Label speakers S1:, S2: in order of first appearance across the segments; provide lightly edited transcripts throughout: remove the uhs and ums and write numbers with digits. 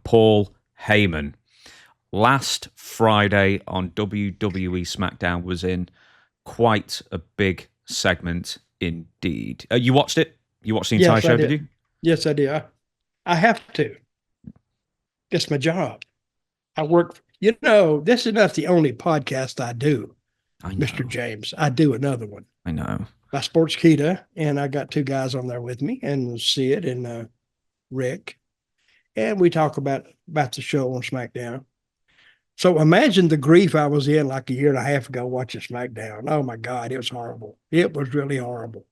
S1: Paul Heyman. Last Friday on WWE Smackdown was in quite a big segment indeed. You watched it? You watched the entire show, did you?
S2: Yes, I did. I have to. It's my job. I work. This is not the only podcast I do, Mr. James. I do another one.
S1: I know.
S2: By Sportskeeda, and I got two guys on there with me, and Sid and Rick, and we talk about the show on SmackDown. So imagine the grief I was in like a year and a half ago watching SmackDown. Oh my God, it was horrible. It was really horrible.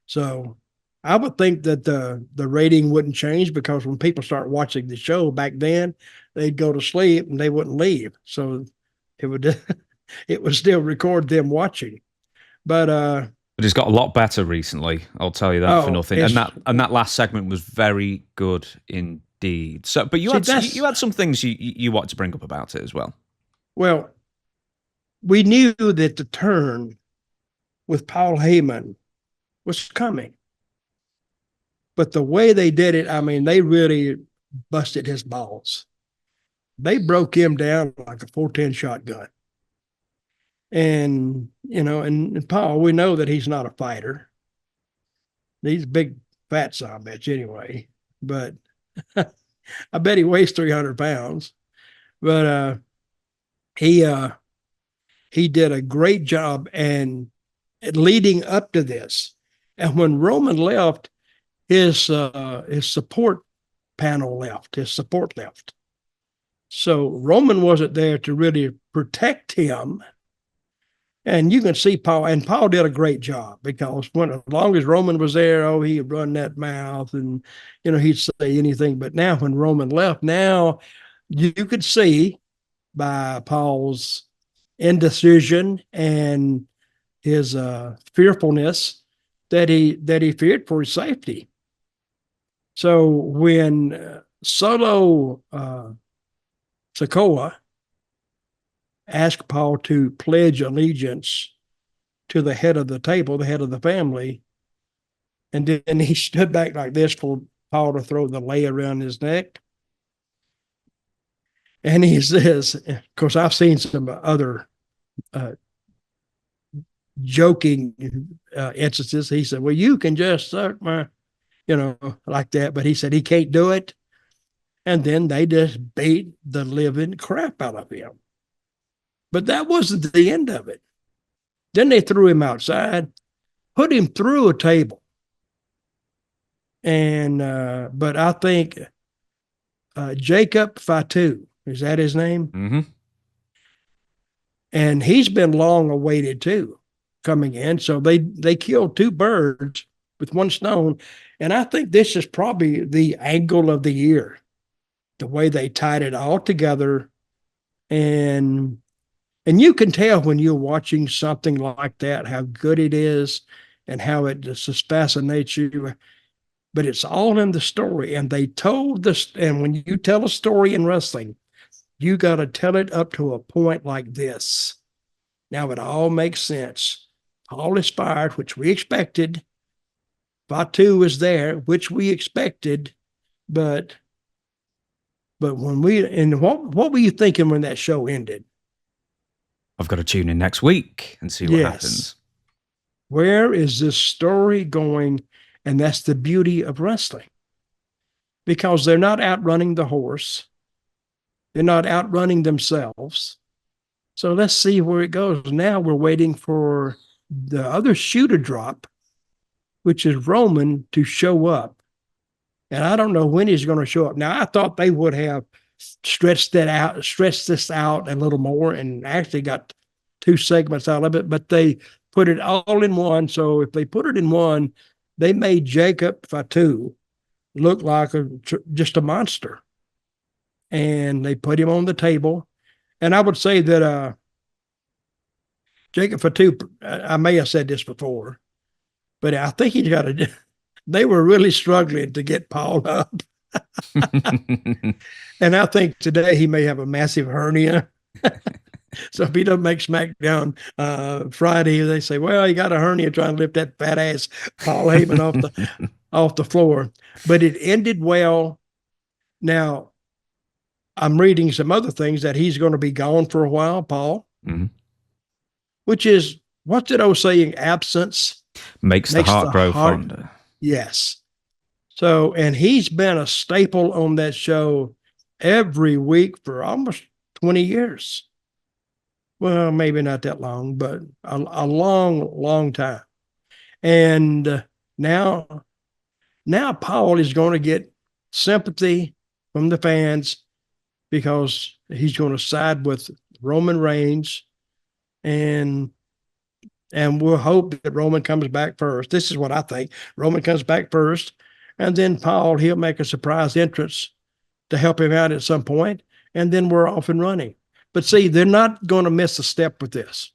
S2: So I would think that the rating wouldn't change because when people start watching the show back then, they'd go to sleep and they wouldn't leave. So it would it would still record them watching. But
S1: it's got a lot better recently. I'll tell you that for nothing. And that last segment was very good indeed. So, but you had some things you wanted to bring up about it as well.
S2: Well, we knew that the turn with Paul Heyman was coming, but the way they did it, I mean, they really busted his balls. They broke him down like a 410 shotgun. And, and Paul, we know that he's not a fighter. He's a big fat son of a bitch anyway, but I bet he weighs 300 pounds. But he did a great job and leading up to this. And when Roman left, his support panel left, his support left. So Roman wasn't there to really protect him. And you can see Paul, and Paul did a great job because as long as Roman was there, he'd run that mouth and, he'd say anything. But now when Roman left, now you could see by Paul's indecision and his fearfulness that he feared for his safety. So when Solo Sikoa asked Paul to pledge allegiance to the head of the table, the head of the family. And then he stood back like this for Paul to throw the lei around his neck. And he says, of course, I've seen some other joking instances. He said, well, you can just suck my, like that. But he said he can't do it. And then they just beat the living crap out of him. But that wasn't the end of it. Then they threw him outside, put him through a table. And, but I think Jacob Fatu, is that his name?
S1: Mm-hmm.
S2: And he's been long awaited too, coming in. So they killed two birds with one stone. And I think this is probably the angle of the year, the way they tied it all together. And you can tell when you're watching something like that, how good it is and how it just fascinates you. But it's all in the story. And they told this, and when you tell a story in wrestling, you got to tell it up to a point like this. Now it all makes sense. Paul is fired, which we expected. Fatu is there, which we expected. But when what were you thinking when that show ended?
S1: I've got to tune in next week and see what happens.
S2: Where is this story going? And that's the beauty of wrestling. Because they're not outrunning the horse. They're not outrunning themselves. So let's see where it goes. Now we're waiting for the other shoe to drop, which is Roman to show up. And I don't know when he's going to show up. Now, I thought they would have stretched this out a little more and actually got two segments out of it, but they put it all in one. So if they put it in one, they made Jacob Fatu look like just a monster. And they put him on the table. And I would say that Jacob Fatu, I may have said this before, but I think he's got to, they were really struggling to get Paul up. And I think today he may have a massive hernia. So if he doesn't make SmackDown Friday, they say, well, he got a hernia trying to lift that fat ass Paul Heyman off the floor. But it ended well. Now, I'm reading some other things that he's going to be gone for a while, Paul,
S1: Mm-hmm.
S2: which is, what's that old saying? Absence
S1: Makes the heart grow fonder.
S2: Yes. So, and he's been a staple on that show every week for almost 20 years. Well, maybe not that long, but a long, long time. And now Paul is going to get sympathy from the fans because he's going to side with Roman Reigns, and we'll hope that Roman comes back first. This is what I think. Roman comes back first, and then Paul, he'll make a surprise entrance to help him out at some point, and then we're off and running. But see, they're not going to miss a step with this.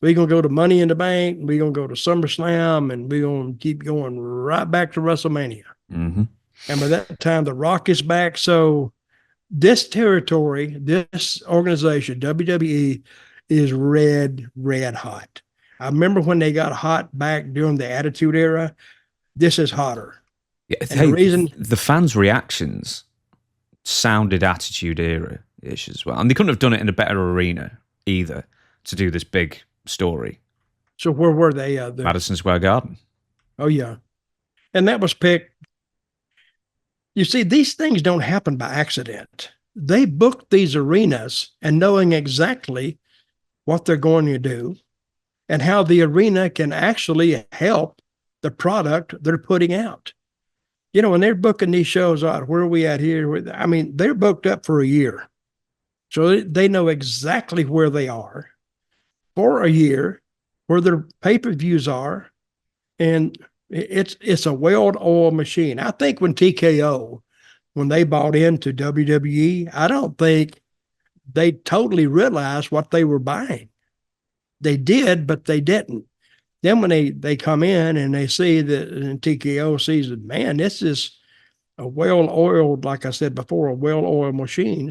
S2: We're going to go to Money in the Bank, we're going to go to SummerSlam, and we're going to keep going right back to WrestleMania.
S1: Mm-hmm.
S2: And by that time, The Rock is back. So this territory, this organization, WWE, is red hot. I remember when they got hot back during the Attitude Era. This is hotter.
S1: Yeah, the fans' reactions sounded Attitude Era-ish as well. And they couldn't have done it in a better arena either to do this big story.
S2: So where were they?
S1: Madison Square Garden.
S2: Oh, yeah. And that was picked. You see, these things don't happen by accident. They booked these arenas and knowing exactly what they're going to do and how the arena can actually help the product they're putting out. You know, when they're booking these shows out, where are we at here? I mean, they're booked up for a year. So they know exactly where they are for a year, where their pay-per-views are, and it's a well-oiled machine. I think when TKO, when they bought into WWE, I don't think they totally realized what they were buying. They did, but they didn't. Then when they come in and they see that, and TKO sees that, man, this is a well-oiled, like I said before, a well-oiled machine.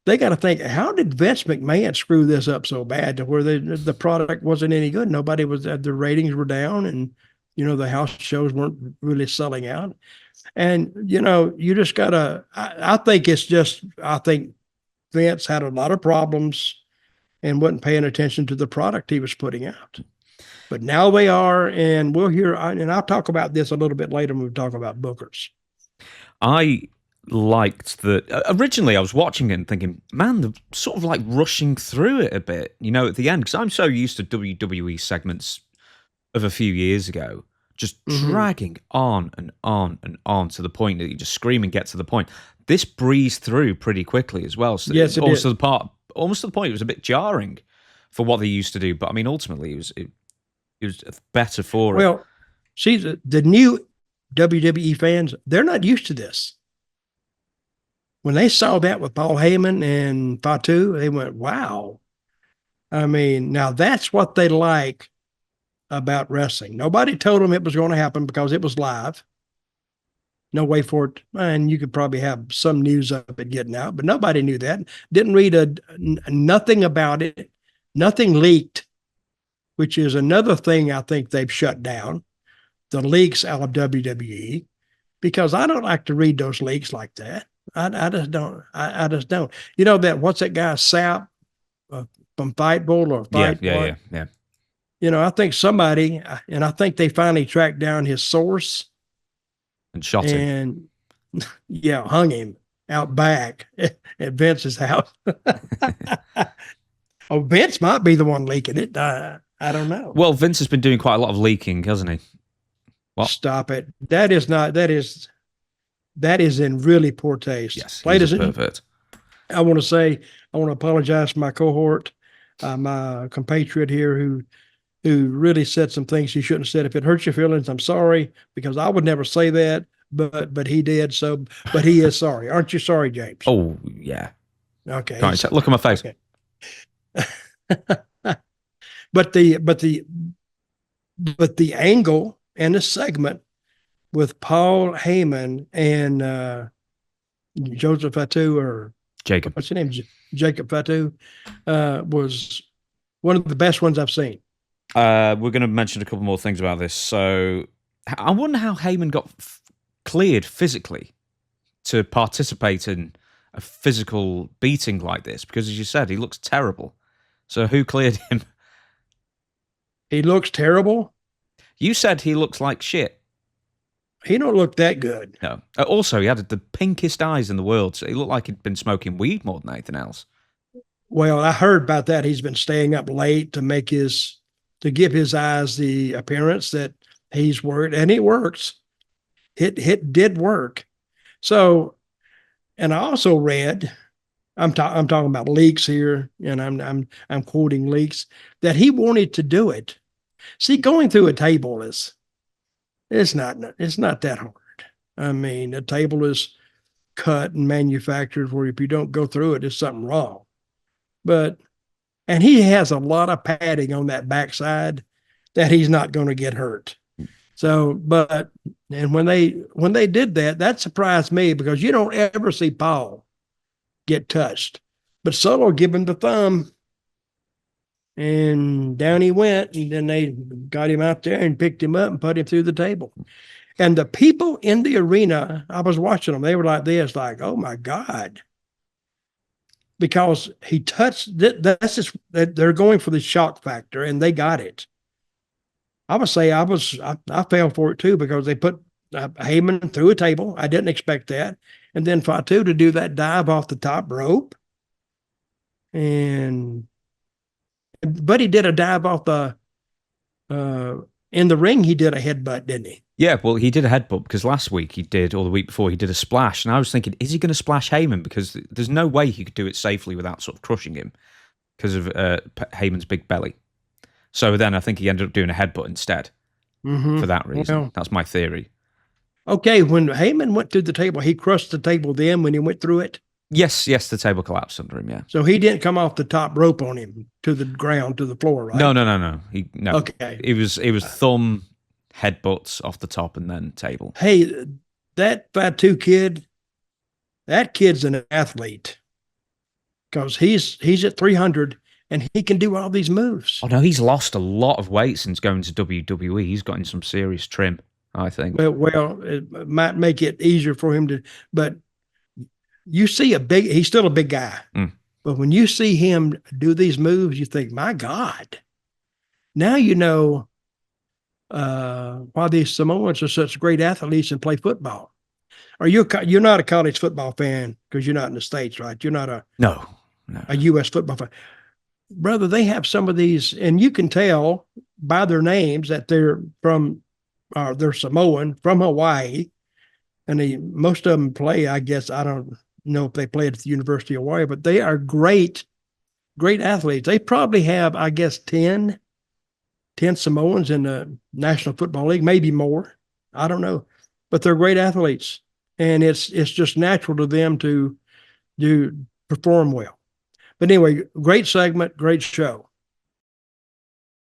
S2: They got to think, how did Vince McMahon screw this up so bad to where the product wasn't any good? Nobody was, the ratings were down, and, you know, the house shows weren't really selling out. And, you know, you just got to, I think Vince had a lot of problems and wasn't paying attention to the product he was putting out. But now they are, and we'll hear, and I'll talk about this a little bit later when we talk about bookers. I
S1: liked that. Originally, I was watching it and thinking, man, they're sort of like rushing through it a bit, you know, at the end, because I'm so used to WWE segments of a few years ago, just dragging on and on and on to the point that you just scream and get to the point. This breezed through pretty quickly as well. So
S2: yes, it
S1: almost
S2: did.
S1: Almost to the point it was a bit jarring for what they used to do, but I mean, ultimately, it was better for it.
S2: Well, see, the new WWE fans, they're not used to this. When they saw that with Paul Heyman and Fatu, they went, wow. I mean, now that's what they like about wrestling. Nobody told them it was going to happen because it was live. No way for it. And you could probably have some news of it getting out, but nobody knew that. Didn't read nothing about it. Nothing leaked, which is another thing I think they've shut down, the leaks out of WWE, because I don't like to read those leaks like that. I just don't. I just don't. You know that, what's that guy, Sap from Fightful or Fight?
S1: Yeah.
S2: You know, I think somebody, and I think they finally tracked down his source
S1: and shot him.
S2: And hung him out back at Vince's house. Oh, Vince might be the one leaking it. I don't know.
S1: Well, Vince has been doing quite a lot of leaking, hasn't he?
S2: What? Stop it. That is in really poor taste.
S1: Yes,
S2: Ladies,
S1: he's a pervert.
S2: I want to apologize to my cohort, my compatriot here who really said some things he shouldn't have said. If it hurts your feelings, I'm sorry, because I would never say that, but he did. So, but he is sorry. Aren't you sorry, James?
S1: Oh, yeah.
S2: Okay.
S1: Look at my face.
S2: Okay. But the angle and the segment with Paul Heyman and Joseph Fatu, or
S1: Jacob,
S2: what's his name? Jacob Fatu, was one of the best ones I've seen.
S1: We're going to mention a couple more things about this. So I wonder how Heyman got cleared physically to participate in a physical beating like this? Because as you said, he looks terrible. So who cleared him?
S2: He looks terrible.
S1: You said he looks like shit.
S2: He don't look that good.
S1: No. Also, he had the pinkest eyes in the world. So he looked like he'd been smoking weed more than anything else.
S2: Well, I heard about that. He's been staying up late to give his eyes the appearance that he's worried, and it works. It did work. So, and I also read, I'm talking about leaks here, and I'm quoting leaks, that he wanted to do it. See, going through a table it's not that hard. I mean, a table is cut and manufactured where if you don't go through it, there's something wrong. And he has a lot of padding on that backside that he's not going to get hurt. So, and when they did that, that surprised me because you don't ever see Paul get touched. But Solo give him the thumb, and down he went, and then they got him out there and picked him up and put him through the table. And the people in the arena, I was watching them, they were like this, like, oh my God. Because he touched, that's just, they're going for the shock factor, and they got it. I would say I fell for it too because they put Heyman through a table. I didn't expect that. And then Fatu to do that dive off the top rope. But he did a dive off in the ring, he did a headbutt, didn't he?
S1: Yeah, well, he did a headbutt because last week or the week before, he did a splash. And I was thinking, is he going to splash Heyman? Because there's no way he could do it safely without sort of crushing him because of Heyman's big belly. So then I think he ended up doing a headbutt instead for that reason. Well, that's my theory.
S2: Okay, when Heyman went through the table, he crushed the table then when he went through it?
S1: Yes, the table collapsed under him, yeah.
S2: So he didn't come off the top rope on him to the ground, to the floor, right?
S1: No. No.
S2: Okay.
S1: It was thumb, headbutts off the top, and then table.
S2: Hey, that Fatu kid, that kid's an athlete because he's at 300 and he can do all these moves.
S1: Oh no, he's lost a lot of weight since going to WWE. He's gotten some serious trim, I think.
S2: Well, it might make it easier for him to, but you see he's still a big guy. But when you see him do these moves, you think, my God, now you know why these Samoans are such great athletes and play football. You're not a college football fan because you're not in the States, right? You're not a U.S. football fan. Brother, they have some of these, and you can tell by their names that they're Samoan from Hawaii, and most of them play, I guess, I don't know if they play at the University of Hawaii, but they are great athletes. They probably have, I guess, 10 Samoans in the National Football League, maybe more. I don't know, but they're great athletes, and it's just natural to them to perform well. But anyway, great segment, great show.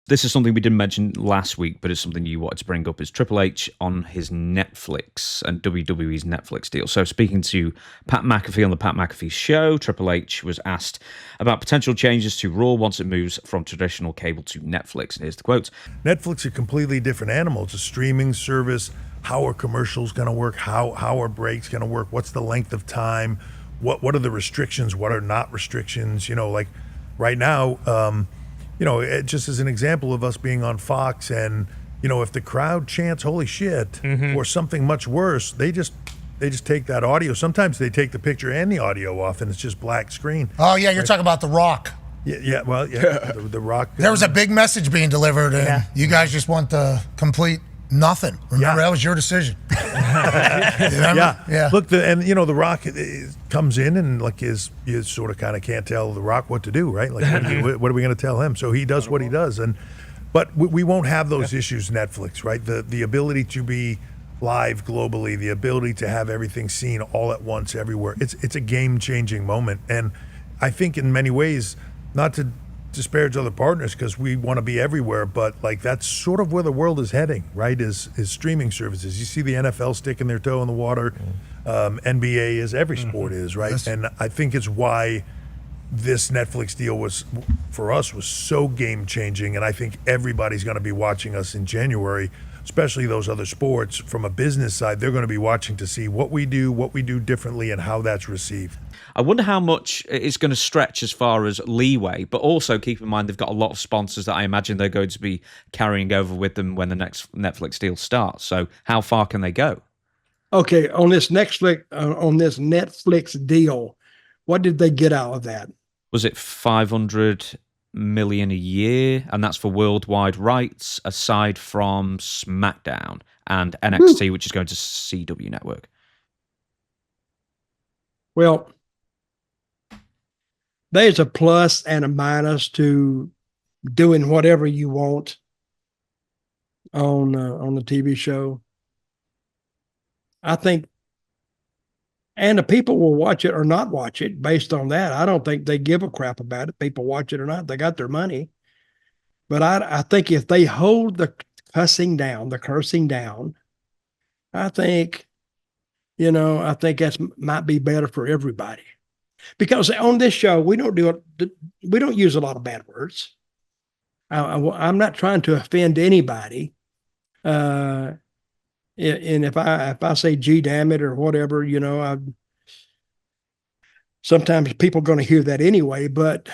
S1: This is something we didn't mention last week, but it's something you wanted to bring up, is Triple H on his Netflix and WWE's Netflix deal. So speaking to Pat McAfee on the Pat McAfee Show, Triple H was asked about potential changes to Raw once it moves from traditional cable to Netflix. And here's the quote.
S3: Netflix is a completely different animal. It's a streaming service. How are commercials going to work? How are breaks going to work? What's the length of time? What are the restrictions? What are not restrictions? Like right now, just as an example of us being on Fox and, if the crowd chants holy shit or something much worse, they just take that audio. Sometimes they take the picture and the audio off and it's just black screen.
S4: Oh, yeah, you're talking about The Rock.
S3: Yeah, the Rock.
S4: There was a big message being delivered and you guys just want the complete nothing. Remember, that was your decision.
S3: Yeah. Look, The Rock comes in and you sort of kind of can't tell The Rock what to do, right? Like, what are we going to tell him? So he does what he does, but we won't have those issues. Netflix, right? The ability to be live globally, the ability to have everything seen all at once everywhere. It's a game-changing moment, and I think in many ways, not to disparage other partners because we want to be everywhere, but that's sort of where the world is heading, right? Is streaming services. You see the NFL sticking their toe in the water. NBA is, every sport is, right? Yes. And I think it's why this Netflix deal was so game changing, and I think everybody's going to be watching us in January. especially those other sports, from a business side, they're going to be watching to see what we do differently, and how that's received.
S1: I wonder how much it's going to stretch as far as leeway, but also keep in mind they've got a lot of sponsors that I imagine they're going to be carrying over with them when the next Netflix deal starts. So how far can they go?
S2: Okay, on this Netflix deal, what did they get out of that?
S1: Was it 500 million a year? And that's for worldwide rights, aside from SmackDown and NXT, which is going to CW Network.
S2: Well, there's a plus and a minus to doing whatever you want on the TV show. I think, and the people will watch it or not watch it based on that. I don't think they give a crap about it. People watch it or not. They got their money. But I think if they hold the cursing down, I think that's might be better for everybody. Because on this show, we don't use a lot of bad words. I'm not trying to offend anybody. And if I say "gee, damn it" or whatever, sometimes people are going to hear that anyway. But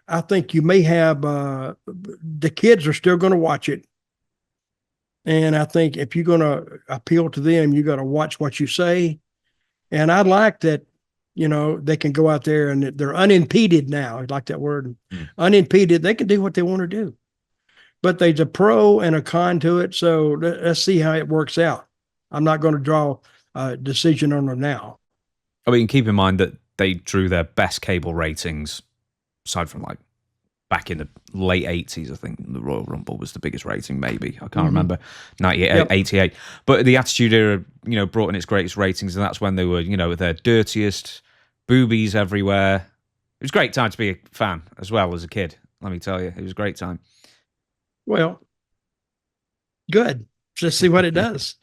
S2: I think you may have the kids are still going to watch it, and I think if you're going to appeal to them, you got to watch what you say. And I like that. They can go out there and they're unimpeded now. I like that word, unimpeded. They can do what they want to do, but there's a pro and a con to it. So let's see how it works out. I'm not going to draw a decision on them now.
S1: I mean, keep in mind that they drew their best cable ratings, aside from like back in the late 80s. I think the Royal Rumble was the biggest rating, maybe. I can't remember. 98, 88. But the Attitude Era, brought in its greatest ratings, and that's when they were, their dirtiest, boobies everywhere. It was a great time to be a fan as well as a kid. Let me tell you, it was a great time.
S2: Well, good. Let's see what it does.